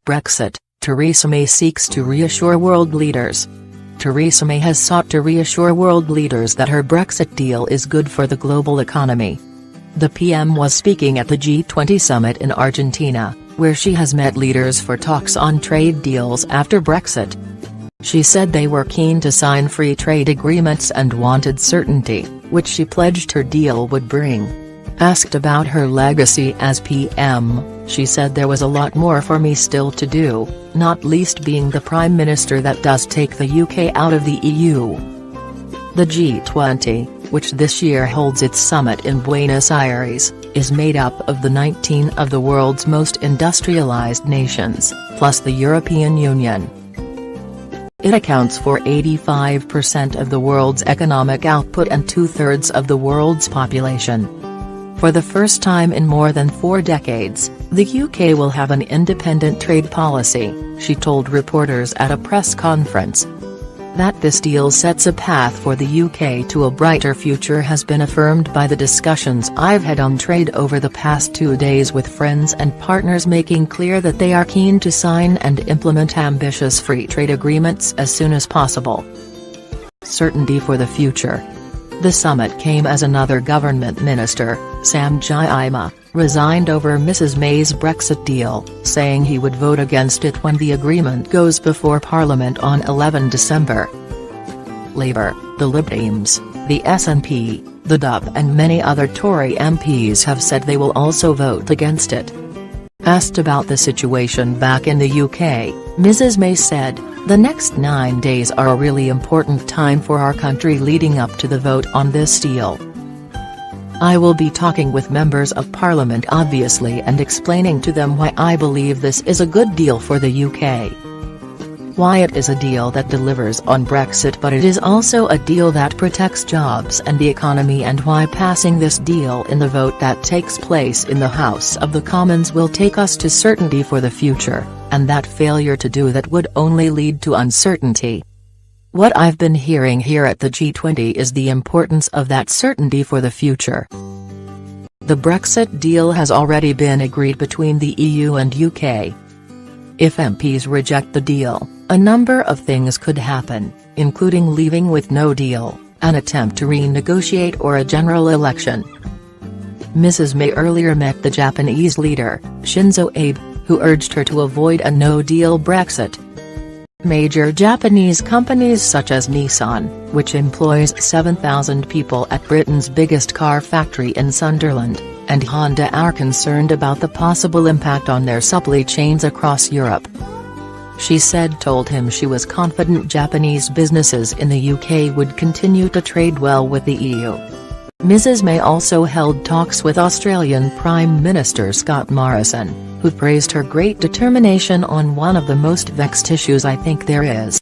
Brexit, Theresa May seeks to reassure world leaders. Theresa May has sought to reassure world leaders that her Brexit deal is good for the global economy. The PM was speaking at the G20 summit in Argentina, where she has met leaders for talks on trade deals after Brexit. She said they were keen to sign free trade agreements and wanted certainty, which she pledged her deal would bring. Asked about her legacy as PM, she said there was a lot more for me still to do, not least being the Prime Minister that does take the UK out of the EU. The G20, which this year holds its summit in Buenos Aires, is made up of the 19 of the world's most industrialized nations, plus the European Union. It accounts for 85% of the world's economic output and 2/3 of the world's population. For the first time in more than 4 decades, the UK will have an independent trade policy, she told reporters at a press conference. That this deal sets a path for the UK to a brighter future has been affirmed by the discussions I've had on trade over the past 2 days with friends and partners, making clear that they are keen to sign and implement ambitious free trade agreements as soon as possible. Certainty for the future. The summit came as another government minister, Sam Gyimah, resigned over Mrs May's Brexit deal, saying he would vote against it when the agreement goes before Parliament on 11 December. Labour, the Lib Dems, the SNP, the DUP and many other Tory MPs have said they will also vote against it. Asked about the situation back in the UK, Mrs May said, "The next 9 days are a really important time for our country leading up to the vote on this deal. I will be talking with members of Parliament obviously and explaining to them why I believe this is a good deal for the UK. Why it is a deal that delivers on Brexit, but it is also a deal that protects jobs and the economy, and why passing this deal in the vote that takes place in the House of the Commons will take us to certainty for the future, and that failure to do that would only lead to uncertainty. What I've been hearing here at the G20 is the importance of that certainty for the future." The Brexit deal has already been agreed between the EU and UK. If MPs reject the deal, a number of things could happen, including leaving with no deal, an attempt to renegotiate or a general election. Mrs May earlier met the Japanese leader, Shinzo Abe, who urged her to avoid a no-deal Brexit. Major Japanese companies such as Nissan, which employs 7,000 people at Britain's biggest car factory in Sunderland, and Honda are concerned about the possible impact on their supply chains across Europe. She told him she was confident Japanese businesses in the UK would continue to trade well with the EU. Mrs May also held talks with Australian Prime Minister Scott Morrison, who praised her great determination on one of the most vexed issues I think there is.